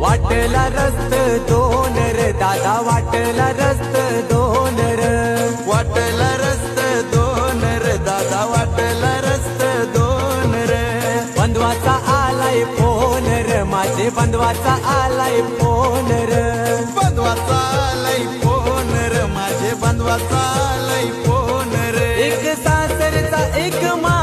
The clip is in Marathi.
वाटला रस्त दोन र दादा वाटला रस्त दोन र वाटला रस्त दोन र दादा वाटला रस्त दोन र बंधवाचा आलाय फोन र माझे बंधवाचा आलाय फोन र बंधवाचा आलाय फोन र माझे बंधवाचा आलाय फोन र एक सासरचा एक मा